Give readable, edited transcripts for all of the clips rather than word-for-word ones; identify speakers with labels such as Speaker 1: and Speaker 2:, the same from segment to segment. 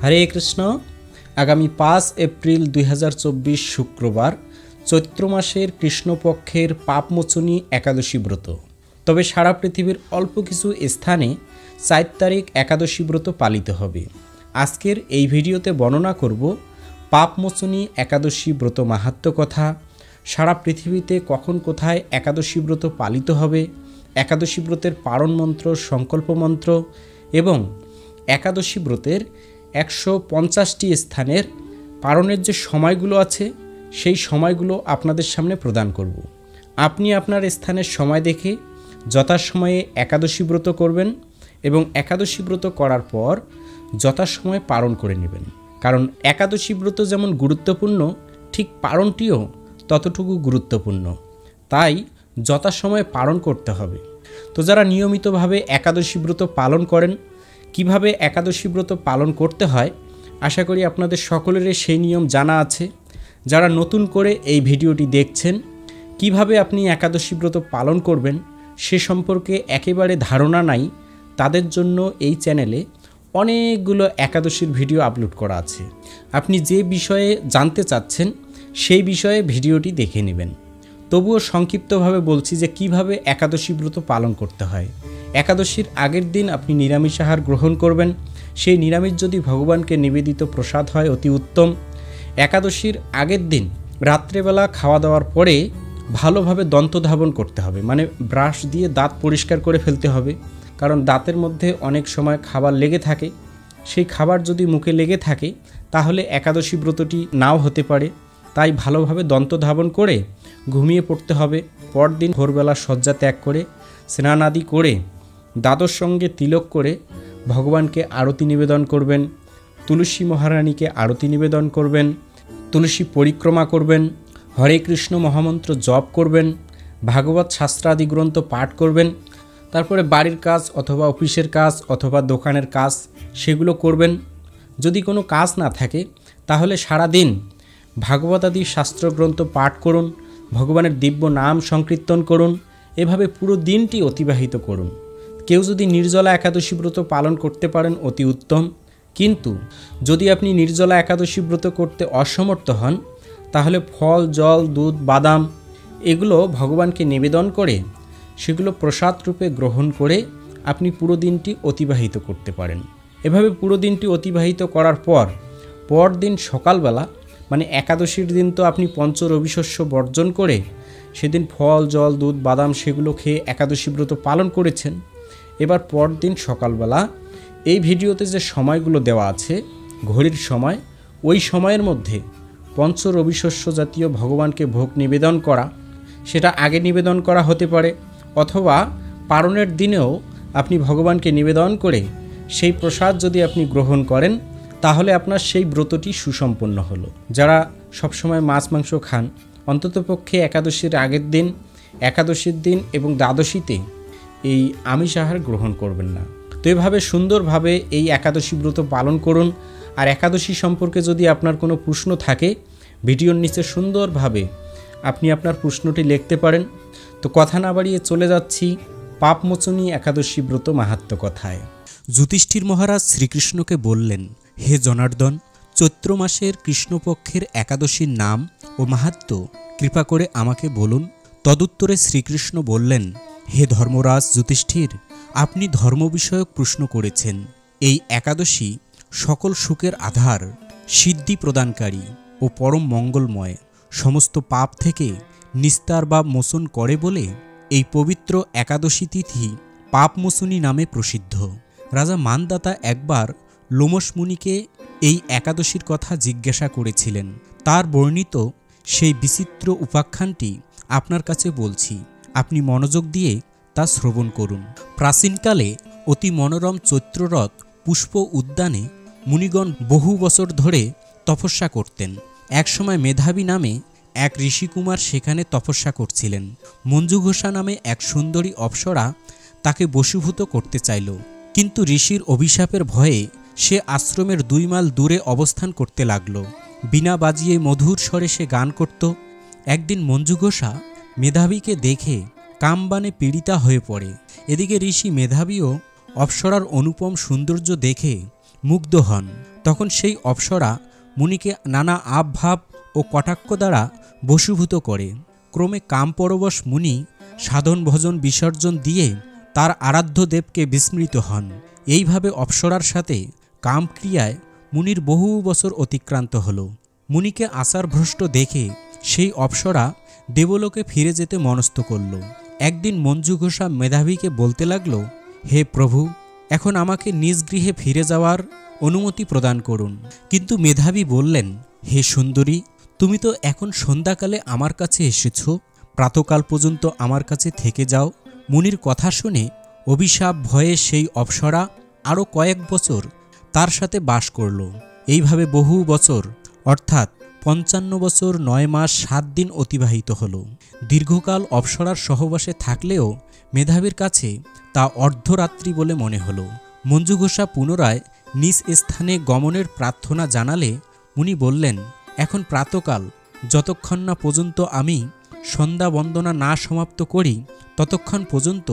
Speaker 1: হরে কৃষ্ণ। আগামী 5 এপ্রিল 2024 শুক্রবার চৈত্র মাসের কৃষ্ণপক্ষের পাপমোচনী একাদশী ব্রত। তবে সারা পৃথিবীর অল্প কিছু স্থানে 4 তারিখ একাদশী ব্রত পালিত হবে। আজকের এই ভিডিওতে বর্ণনা করব পাপমোচনী একাদশী ব্রত মাহাত্ম্য কথা, সারা পৃথিবীতে কখন কোথায় একাদশী ব্রত পালিত হবে, একাদশী ব্রতের পারণ মন্ত্র, সংকল্প মন্ত্র এবং একাদশী ব্রতের 150টি স্থানের পারণের যে সময়গুলো আছে সেই সময়গুলো আপনাদের সামনে প্রদান করব। আপনি আপনার স্থানের সময় দেখে যথাসময়ে একাদশী ব্রত করবেন এবং একাদশী ব্রত করার পর যথাসময়ে পারণ করে নেবেন। কারণ একাদশী ব্রত যেমন গুরুত্বপূর্ণ, ঠিক পারণটিও ততটুকু গুরুত্বপূর্ণ, তাই যথাসময়ে পারণ করতে হবে। তো যারা নিয়মিতভাবে একাদশী ব্রত পালন করেন, কিভাবে একাদশী ব্রত পালন করতে হয়, আশা করি আপনাদের সকলেরই সেই নিয়ম জানা আছে। যারা নতুন করে এই ভিডিওটি দেখছেন, কিভাবে আপনি একাদশী ব্রত পালন করবেন সে সম্পর্কে একেবারে ধারণা নাই, তাদের জন্য এই চ্যানেলে অনেকগুলো একাদশীর ভিডিও আপলোড করা আছে। আপনি যে বিষয়ে জানতে চাচ্ছেন সেই বিষয়ে ভিডিওটি দেখে নেবেন। তবুও সংক্ষিপ্তভাবে বলছি যে কিভাবে একাদশী ব্রত পালন করতে হয়। একাদশীর আগের দিন আপনি নিরামিষ আহার গ্রহণ করবেন। সেই নিরামিষ যদি ভগবানকে নিবেদিত প্রসাদ হয় অতি উত্তম। একাদশীর আগের দিন রাত্রেবেলা খাওয়া দাওয়ার পরে ভালোভাবে দন্তধাবন করতে হবে, মানে ব্রাশ দিয়ে দাঁত পরিষ্কার করে ফেলতে হবে। কারণ দাঁতের মধ্যে অনেক সময় খাবার লেগে থাকে, সেই খাবার যদি মুখে লেগে থাকে তাহলে একাদশী ব্রতটি নাও হতে পারে। তাই ভালোভাবে দন্তধাবন করে ঘুমিয়ে পড়তে হবে। পরদিন ভোরবেলা শয্যা ত্যাগ করে স্নান আদি করে দ্বাদশ সঙ্গে তিলক করে ভগবানকে আরতি নিবেদন করবেন, তুলসী মহারানীকে আরতি নিবেদন করবেন, তুলসী পরিক্রমা করবেন, হরে কৃষ্ণ মহামন্ত্র জপ করবেন, ভাগবত শাস্ত্রাদি গ্রন্থ পাঠ করবেন। তারপরে বাড়ির কাজ অথবা অফিসের কাজ অথবা দোকানের কাজ সেগুলো করবেন। যদি কোনো কাজ না থাকে তাহলে সারা দিন ভাগবত আদি শাস্ত্রগ্রন্থ পাঠ করুন, ভগবানের দিব্য নাম সংকীর্তন করুন, এভাবে পুরো দিনটি অতিবাহিত করুন। কেউ যদি নির্জলা একাদশী ব্রত পালন করতে পারেন অতি উত্তম, কিন্তু যদি আপনি নির্জলা একাদশী ব্রত করতে অসমর্থ হন তাহলে ফল, জল, দুধ, বাদাম এগুলো ভগবানকে নিবেদন করে সেগুলো প্রসাদ রূপে গ্রহণ করে আপনি পুরো দিনটি অতিবাহিত করতে পারেন। এভাবে পুরো দিনটি অতিবাহিত করার পরদিন সকালবেলা, মানে একাদশীর দিন তো আপনি পঞ্চ রবিশস্য বর্জন করে সেদিন ফল, জল, দুধ, বাদাম সেগুলো খেয়ে একাদশী ব্রত পালন করেছেন। এবার পরদিন সকালবেলা এই ভিডিওতে যে সময়গুলো দেওয়া আছে ঘড়ির সময়, ওই সময়ের মধ্যে পঞ্চ রবিশস্য জাতীয় ভগবানকে ভোগ নিবেদন করা, সেটা আগে নিবেদন করা হতে পারে অথবা পারণের দিনেও আপনি ভগবানকে নিবেদন করে সেই প্রসাদ যদি আপনি গ্রহণ করেন তাহলে আপনার সেই ব্রতটি সুসম্পন্ন হলো। যারা সবসময় মাছ মাংস খান, অন্ততপক্ষে একাদশীর আগের দিন, একাদশীর দিন এবং দ্বাদশীতে এই আমিষ আহার গ্রহণ করবেন না। তো এভাবে সুন্দরভাবে এই একাদশী ব্রত পালন করুন। আর একাদশী সম্পর্কে যদি আপনার কোনো প্রশ্ন থাকে ভিডিওর নিচে সুন্দরভাবে আপনি আপনার প্রশ্নটি লিখতে পারেন। তো কথা না বাড়িয়ে চলে যাচ্ছি পাপমোচনী একাদশী ব্রত মাহাত্ম্য কথায়। যুধিষ্ঠির মহারাজ শ্রীকৃষ্ণকে বললেন, হে জনার্দন, চৈত্র মাসের কৃষ্ণপক্ষের একাদশীর নাম ও মাহাত্ম্য কৃপা করে আমাকে বলুন। তদুত্তরে শ্রীকৃষ্ণ বললেন, হে ধর্মরাজ যুধিষ্ঠির, আপনি ধর্ম বিষয়ক প্রশ্ন করেছেন। এই একাদশী সকল সুখের আধার, সিদ্ধি প্রদানকারী ও পরম মঙ্গলময়, সমস্ত পাপ থেকে নিস্তার বা মোচন করে বলে এই পবিত্র একাদশী তিথি পাপমোচনী নামে প্রসিদ্ধ। রাজা মানদাতা একবার লোমশ মুনিকে এই একাদশীর কথা জিজ্ঞাসা করেছিলেন। তার বর্ণিত সেই বিচিত্র উপাখ্যানটি আপনার কাছে বলছি, আপনি মনোযোগ দিয়ে তা শ্রবণ করুন। প্রাচীনকালে অতি মনোরম চৈত্ররথ পুষ্প উদ্যানে মুনিগণ বহু বছর ধরে তপস্যা করতেন। একসময় মেধাবী নামে এক ঋষিকুমার সেখানে তপস্যা করছিলেন। মঞ্জুঘোষা নামে এক সুন্দরী অপ্সরা তাকে বশীভূত করতে চাইল, কিন্তু ঋষির অভিশাপের ভয়ে সে আশ্রমের 2 মাইল দূরে অবস্থান করতে লাগল। বীণা বাজিয়ে মধুর স্বরে সে গান করত। একদিন মঞ্জুঘোষা মেধাবীকে দেখে কামবানে পীড়িতা হয়ে পড়ে। এদিকে ঋষি মেধাবীও অপ্সরার অনুপম সৌন্দর্য দেখে মুগ্ধ হন। তখন সেই অপ্সরা মুনিকে নানা আবভাব ও কটাক্ষ দ্বারা বশীভূত করে। ক্রমে কামপরবশ মুনি সাধন ভজন বিসর্জন দিয়ে তার আরাধ্য দেবকে বিস্মৃত হন। এইভাবে অপ্সরার সাথে কামক্রিয়ায় মুনির বহু বছর অতিক্রান্ত হল। মুনিকে আচারভ্রষ্ট দেখে সেই অপ্সরা দেবলোকে ফিরে যেতে মনস্থ করল। একদিন মঞ্জু ঘোষা মেধাবীকে বলতে লাগল, হে প্রভু, এখন আমাকে নিজ গৃহে ফিরে যাওয়ার অনুমতি প্রদান করুন। কিন্তু মেধাবী বললেন, হে সুন্দরী, তুমি তো এখন সন্ধ্যাকালে আমার কাছে এসেছ, প্রাতকাল পর্যন্ত আমার কাছে থেকে যাও। মুনির কথা শুনে অভিশাপ ভয়ে সেই অপ্সরা আরও কয়েক বছর তার সাথে বাস করল। এইভাবে বহু বছর অর্থাৎ 55 বছর 9 মাস 7 দিন অতিবাহিত হল। দীর্ঘকাল অপ্সরার সহবাসে থাকলেও মেধাবীর কাছে তা অর্ধরাত্রি বলে মনে হল। মঞ্জু ঘোষা পুনরায় নিজ স্থানে গমনের প্রার্থনা জানালে মুনি বললেন, এখন প্রাতকাল, যতক্ষণ না পর্যন্ত আমি সন্ধ্যা বন্দনা না সমাপ্ত করি ততক্ষণ পর্যন্ত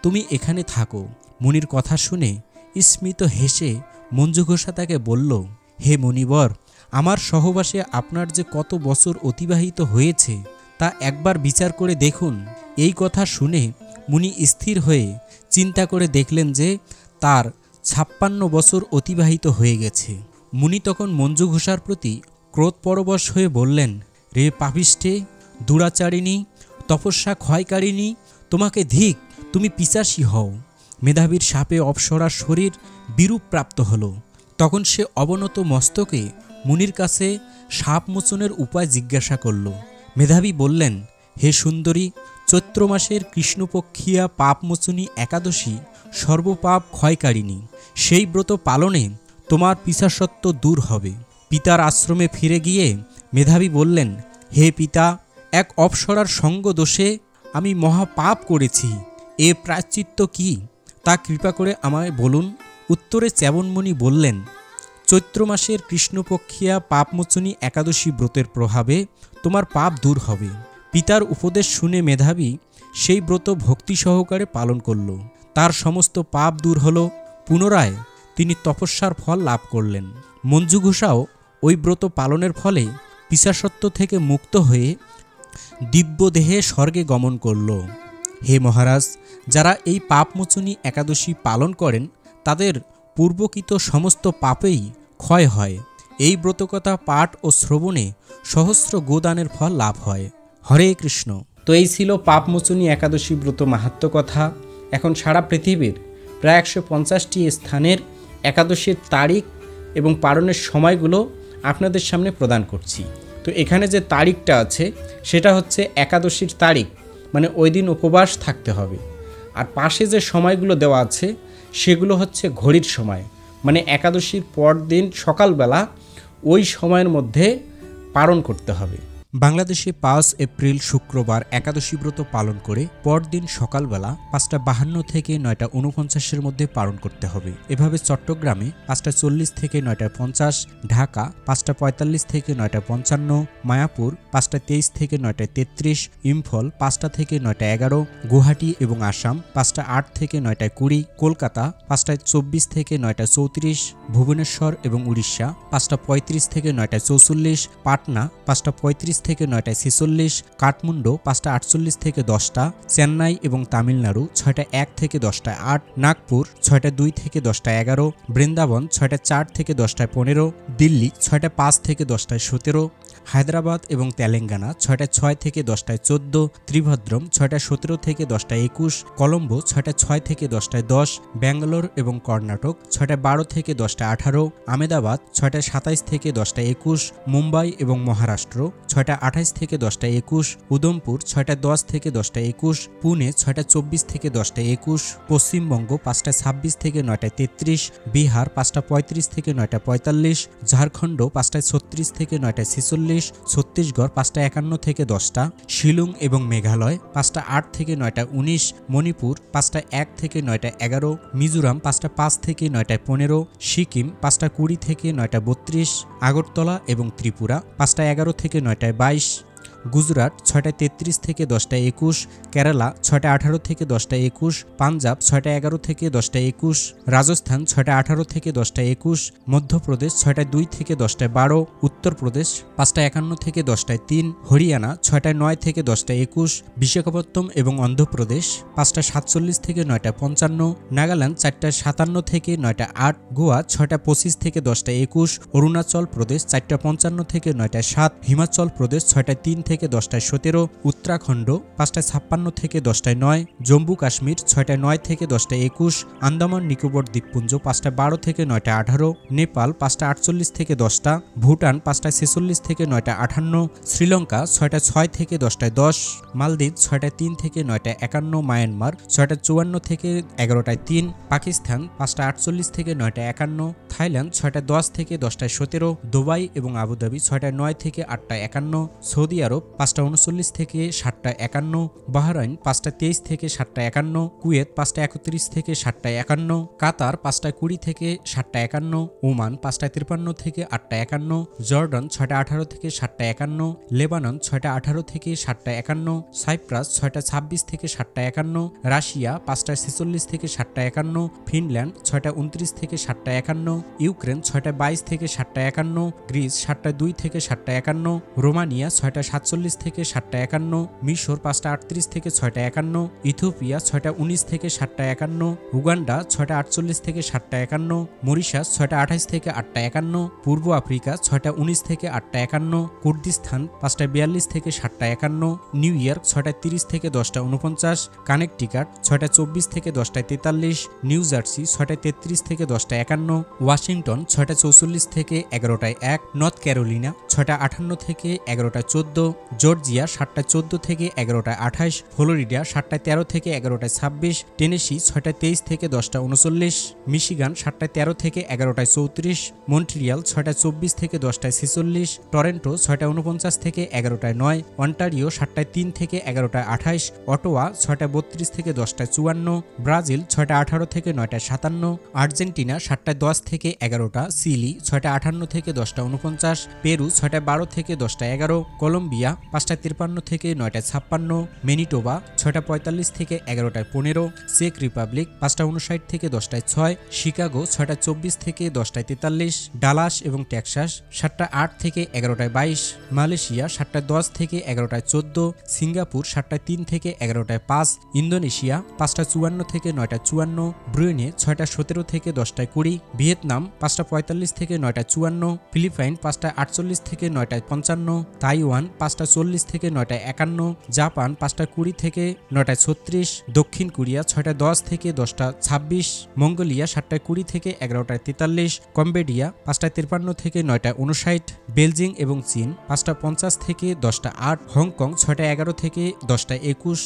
Speaker 1: তুমি এখানে থাকো। মুনির কথা শুনে স্মিত হেসে মঞ্জু ঘোষা তাকে বলল, হে মুনিবর, আমার সহবাসে আপনার যে কত বছর অতিবাহিত হয়েছে তা একবার বিচার করে দেখুন। এই কথা শুনে মুনি স্থির হয়ে চিন্তা করে দেখলেন যে তার 56 বছর অতিবাহিত হয়ে গেছে। মুনি তখন মঞ্জু ঘোষার প্রতি ক্রোধপরবশ হয়ে বললেন, রে পাপিষ্ঠে, দুরাচারিণী, তপস্যা ক্ষয়কারিণী, তোমাকে ধিক, তুমি পিশাচী হও। মেধাবীর শাপে অপ্সরার শরীর বিরূপ প্রাপ্ত হল। তখন সে অবনত মস্তকে মুনির কাছে সাপ মোচনের উপায় জিজ্ঞাসা করল। মেধাবী বললেন, হে সুন্দরী, চৈত্র মাসের কৃষ্ণপক্ষিয়া পাপমোচনী একাদশী সর্বপাপ ক্ষয়কারিণী। সেই ব্রত পালনে তোমার পিশাচত্ব দূর হবে। পিতার আশ্রমে ফিরে গিয়ে মেধাবী বললেন, হে পিতা, এক অপ্সরার সঙ্গ দোষে আমি মহাপাপ করেছি। এ প্রায়শ্চিত্ত কি, তা কৃপা করে আমায় বলুন। উত্তরে চ্যবনমণি বললেন, চৈত্র মাসের কৃষ্ণপক্ষিয়া পাপমোচনী একাদশী ব্রতের প্রভাবে তোমার পাপ দূর হবে। পিতার উপদেশ শুনে মেধাবী সেই ব্রত ভক্তি সহকারে পালন করল। তার সমস্ত পাপ দূর হল। পুনরায় তিনি তপস্যার ফল লাভ করলেন। মঞ্জু ঘোষাও ওই ব্রত পালনের ফলে পিশাচত্ব থেকে মুক্ত হয়ে দিব্যদেহে স্বর্গে গমন করল। হে মহারাজ, যারা এই পাপমোচনী একাদশী পালন করেন তাদের পূর্বকৃত সমস্ত পাপেই ক্ষয় হয়। এই ব্রতকথা পাঠ ও শ্রবণে সহস্র গোদানের ফল লাভ হয়। হরে কৃষ্ণ। তো এই ছিল পাপমোচনী একাদশী ব্রত মাহাত্ম্য কথা। এখন সারা পৃথিবীর প্রায় 150টি স্থানের একাদশীর তারিখ এবং পালনের সময়গুলো আপনাদের সামনে প্রদান করছি। তো এখানে যে তারিখটা আছে সেটা হচ্ছে একাদশীর তারিখ, মানে ওই দিন উপবাস থাকতে হবে। আর পাশে যে সময়গুলো দেওয়া আছে সেগুলো হচ্ছে ঘড়ির সময়, মানে একাদশীর পর দিন সকালবেলা ওই সময়ের মধ্যে পালন করতে হবে। বাংলাদেশে 5 এপ্রিল শুক্রবার একাদশী ব্রত পালন করে পরদিন সকালবেলা 5:52 থেকে 9:49 মধ্যে পালন করতে হবে। এভাবে চট্টগ্রামে 5:40 থেকে 9:50, ঢাকা 5:45 থেকে 9:55, মায়াপুর 5:23 থেকে 9:33, ইম্ফল 5টা থেকে 9:11, গুয়াহাটি এবং আসাম 5:08 থেকে 9:20, কলকাতা 5:24 থেকে 9:34, ভুবনেশ্বর এবং উড়িষ্যা 5:35 থেকে 9:44, পাটনা 5:35 থেকে 9:46, কাঠমান্ডু 5:48 থেকে 10টা, চেন্নাই এবং তামিলনাড়ু 6:01 থেকে 10:08, নাগপুর 6:02 থেকে 10:11, বৃন্দাবন 6:04 থেকে 10:15, দিল্লি 6:05 থেকে 10:17, হায়দ্রাবাদ এবং তেলেঙ্গানা 6:06 থেকে 10:14, ত্রিভদ্রম 6:17 থেকে 10:21, কলম্বো 6:06 থেকে 10:10, ব্যাঙ্গালোর এবং কর্ণাটক 6:12 থেকে 10:18, আমেদাবাদ 6:27 থেকে 10:21, মুম্বাই এবং মহারাষ্ট্র 6:28 থেকে 10:21, উদমপুর 6:10 থেকে 10:21, পুনে 6:24 থেকে 10:21, পশ্চিমবঙ্গ 5:26 থেকে 9:33, বিহার 5:35 থেকে 9:45, ঝাড়খণ্ড 5:36 থেকে 9:46, ছত্তিশগড় 5:51 থেকে 10টা, শিলং এবং মেঘালয় 5:08 থেকে 9:19, মণিপুর 5:01 থেকে 9:11, মিজোরাম 5:05 থেকে 9:15, সিকিম 5:20 থেকে 9:32, আগরতলা এবং ত্রিপুরা 5:11 থেকে 9:22, গুজরাট 6টা 33 থেকে 10টা 21, কেরালা 6টা 18 থেকে 10টা 21, পাঞ্জাব 6টা 11 থেকে 10টা 21, রাজস্থান 6টা 18 থেকে 10টা 21, মধ্যপ্রদেশ 6টা 2 থেকে 10টা 12, উত্তরপ্রদেশ 5টা 51 থেকে 10টায় 3, হরিয়ানা 6টা 9 থেকে 10টা 21, বিশাখাপত্তনম এবং অন্ধ্রপ্রদেশ 5টা 47 থেকে 9টা 55, নাগাল্যান্ড 4টা 57 থেকে 9টা 8, গোয়া 6টা 25 থেকে 10টা 21, অরুণাচল প্রদেশ 4টা 55 থেকে 9টা 7, হিমাচল প্রদেশ 6টা 3 থেকে 10টা 17, উত্তরাখণ্ড 5টা 56 থেকে 10টায় 9, জম্মু কাশ্মীর 6টা 9 থেকে 10টা 21, আন্দামান নিকোবর দ্বীপপুঞ্জ 5টা 12 থেকে 9টা 18, নেপাল 5টা 48 থেকে 10টা, ভুটান 5টা 46 থেকে 9টা 58, শ্রীলঙ্কা 6টা 6 থেকে 10টায় 10, মালদ্বীপ 6টা 3 থেকে 9টা 51, মায়ানমার 6টা 54 থেকে 11টায় 3, পাকিস্তান 5টা 48 থেকে 9টা 51, থাইল্যান্ড 6টা 10 থেকে 10টায় 17, দুবাই এবং আবুধাবি 6টা 9 থেকে 8টা 51, সৌদি আরব 5টা 39 থেকে 7টা 51, বাহরাইন 5টা 23 থেকে 7টা 51, কুয়েত 5টা 31 থেকে 7টা 51, কাতার 5টা 20 থেকে 7টা 51, ওমান 5টা 53 থেকে 8টা 51, জর্ডান 6টা 18 থেকে 7টা 51, লেবানন 6টা 18 থেকে 7টা 51, সাইপ্রাস 6টা 26 থেকে 7টা 51, রাশিয়া 5টা 46 থেকে 7টা 51, ফিনল্যান্ড 6টা 29 থেকে 7টা 51, ইউক্রেন 6টা 22 থেকে 7টা 51, গ্রিস 7টা 2 থেকে 7টা 51, রোমানিয়া 6টা 47 থেকে 7টা 51, মিশর 5টা 38 থেকে 6টা 51, ইথিওপিয়া 6টা 19 থেকে 7টা 51, উগান্ডা 6টা 48 থেকে 7টা 51, মরিশাস 6টা 28 থেকে 8টা 51, পূর্ব আফ্রিকা 6টা 19 থেকে 8টা 51, কুর্দিস্তান 5টা 42 থেকে 7টা 51, নিউ ইয়র্ক 6টা 30 থেকে 10টা 49, কানেকটিকাট 6টা 24 থেকে 10টা 43, নিউ জার্সি 6টা 33 থেকে 10টা 51, ওয়াশিংটন 6টা 44 থেকে 11টায় 1, নর্থ ক্যারোলিনা 6টা 58 থেকে 11টায় 14, জর্জিয়া 7টা 14 থেকে 11টায় 28, ফ্লোরিডা 7টা 13 থেকে 11টায় 26, টেনেসি 6টা 23 থেকে 10টা 39, মিশিগান 7টা 13 থেকে 11টায় 34, মন্ট্রিয়াল 6টা 24 থেকে 10টায় 46, টরন্টো 6টা 49 থেকে 11টায় 9, অন্টারিও 7টায় 3 থেকে 11টায় 28, অটোয়া 6টা 32 থেকে 10টায় 54, ব্রাজিল 6টা 18 থেকে 9টায় 57, আর্জেন্টিনা 7টা 10 থেকে 11টা, চিলি 6টা 58 থেকে 10টা 49, পেরু 6টা 12 থেকে 10টা 11, কলম্বিয়া 5টা 53 থেকে 9টা 56, ম্যানিটোবা 6টা 45 থেকে 11টায় 15, চেক রিপাবলিক 5টা 59 থেকে 10টায় 6, শিকাগো 6টা 24 থেকে 10টায় 43, ডালাস এবং টেক্সাস 7টা 8 থেকে 11টায় 22, মালয়েশিয়া 7টা 10 থেকে 11টায় 14, সিঙ্গাপুর 7টা 3 থেকে 11টায় 5, ইন্দোনেশিয়া 5টা 54 থেকে 9টা 54, ব্রুনেই 6টা 17 থেকে 10টায় 20, ভিয়েতনাম 5টা 45 থেকে 9টা 54, ফিলিপাইন 5টা 48 থেকে 9টায় 55, তাইওয়ান 5টা 40 থেকে 9টায় 51, জাপান 5টা 20 থেকে 9টায় 36, দক্ষিণ কোরিয়া 6টা 10 থেকে 10টা 26, মঙ্গোলিয়া 7টা 20 থেকে 11টায় 43, কম্বোডিয়া 5টা 53 থেকে 9টা 59, বেলজিং এবং চীন 5টা 50 থেকে 10টা 8, হংকং 6টা 11 থেকে 10টা 21,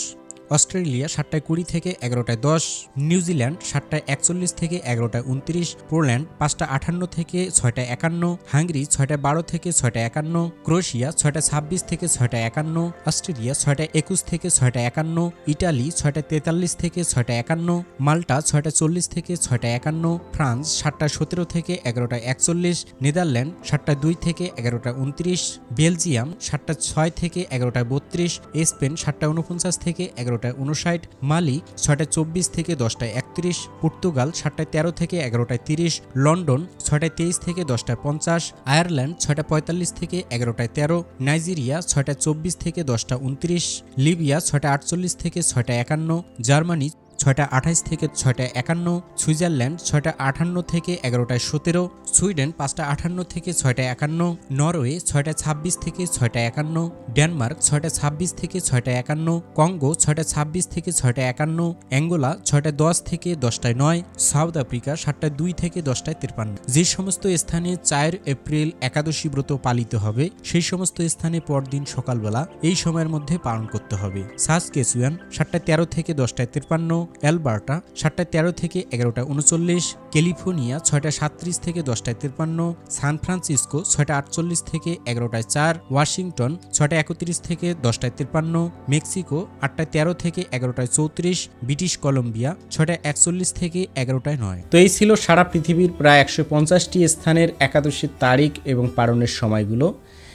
Speaker 1: অস্ট্রেলিয়া 7টা 20 থেকে 11টায় 10, নিউজিল্যান্ড 7টা 41 থেকে 11টায় 29, পোল্যান্ড 5টা 58 থেকে 6টা 51, হাঙ্গেরি 6টা 12 থেকে 6টা 51, ক্রোয়েশিয়া 6টা 26 থেকে 6টা 51, অস্ট্রেলিয়া 6টা 21 থেকে 6টা 51, ইটালি 6টা 43 থেকে 6টা 51, মাল্টা 6টা 40 থেকে 6টা 51, ফ্রান্স 7টা 17 থেকে 11টায় 41, নেদারল্যান্ড 7টা 2 থেকে 11টা 29, বেলজিয়াম 7টা 6 থেকে 11টায় 32, স্পেন 7টা 49 থেকে 11টায় 59, মালি 6টা 24 থেকে 10টায় 31, পর্তুগাল 7টা 13 থেকে 11টায় 30, লন্ডন 6টা 23 থেকে 10টায় 50, আয়ারল্যান্ড 6টা 45 থেকে 11টায় 13, নাইজেরিয়া 6টা 24 থেকে 10টা 29, লিবিয়া 6টা 48 থেকে 6টা 51, জার্মানি 6টা 28 থেকে 6টা 51, সুইজারল্যান্ড 6টা 58 থেকে 11টায় 17, সুইডেন 5টা 58 থেকে 6টা 51, নরওয়ে 6টা 26 থেকে 6টা 51, ডেনমার্ক 6টা 26 থেকে 6টা 51, কঙ্গো 6টা 26 থেকে 6টা 51, অ্যাঙ্গোলা 6টা 10 থেকে 10টায় 9, সাউথ আফ্রিকা 7টা 2 থেকে 10টায় 53। যে সমস্ত স্থানে 4 এপ্রিল একাদশী ব্রত পালিত হবে সেই সমস্ত স্থানে পরদিন সকালবেলা এই সময়ের মধ্যে পালন করতে হবে। সাসকেচুয়ান 7টা 13 থেকে 10টায় 53, অ্যালবার্টা 7টা 13 থেকে 11টা 39, ক্যালিফোর্নিয়া 6টা 37 থেকে 10টায় 53, সান ফ্রান্সিসকো 6টা 48 থেকে 11টায় 4, ওয়াশিংটন 6টা 31 থেকে 10টায় 53, মেক্সিকো 8টা 13 থেকে 11টায় 34, ব্রিটিশ কলম্বিয়া 6টা 41 থেকে 11টায় 9। তো এই ছিল সারা পৃথিবীর প্রায় 150টি স্থানের একাদশীর তারিখ এবং পালনের সময়গুলো।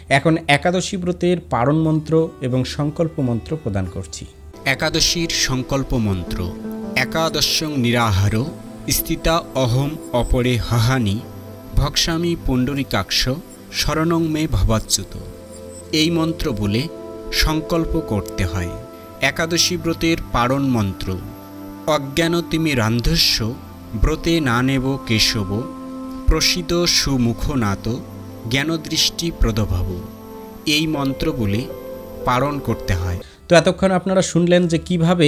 Speaker 1: এখন একাদশী ব্রতের পারণ মন্ত্র এবং সংকল্প মন্ত্র প্রদান করছি। একাদশীর সংকল্প মন্ত্র। একাদশং নিরাহার স্থিতা অহম অপরে হাহানি ভক্সামি পুণ্ডরিকাক্ষ শরণং মে ভবাচ্যুত। এই মন্ত্র বলে সংকল্প করতে হয়। একাদশী ব্রতের পারণ মন্ত্র। অজ্ঞানতিমিরান্ধস্য ব্রতে না নেব কেশব প্রসিত সুমুখনাত জ্ঞানদৃষ্টি প্রদভাব। এই মন্ত্র বলে পালন করতে হয়। তো এতক্ষণ আপনারা শুনলেন যে কিভাবে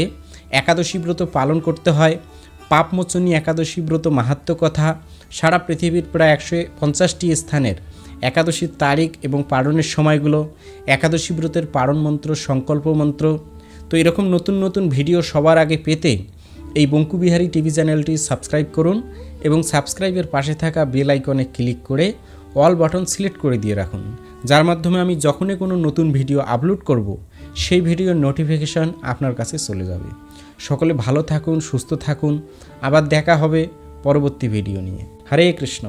Speaker 1: একাদশী ব্রত পালন করতে হয়, পাপমোচনী একাদশী ব্রত মাহাত্ম্য কথা, সারা পৃথিবীর প্রায় 150টি স্থানের একাদশীর তারিখ এবং পালনের সময়গুলো, একাদশী ব্রতের পালন মন্ত্র, সংকল্প মন্ত্র। তো এরকম নতুন নতুন ভিডিও সবার আগে পেতে এই বঙ্কুবিহারী টিভি চ্যানেলটি সাবস্ক্রাইব করুন এবং সাবস্ক্রাইবের পাশে থাকা বেল আইকনে ক্লিক করে অল বাটন সিলেক্ট করে দিয়ে রাখুন, যার মাধ্যমে আমি যখনই কোনো নতুন ভিডিও আপলোড করব সেই ভিডিওর নোটিফিকেশান আপনার কাছে চলে যাবে। সকলে ভালো থাকুন, সুস্থ থাকুন। আবার দেখা হবে পরবর্তী ভিডিও নিয়ে। হরে কৃষ্ণ।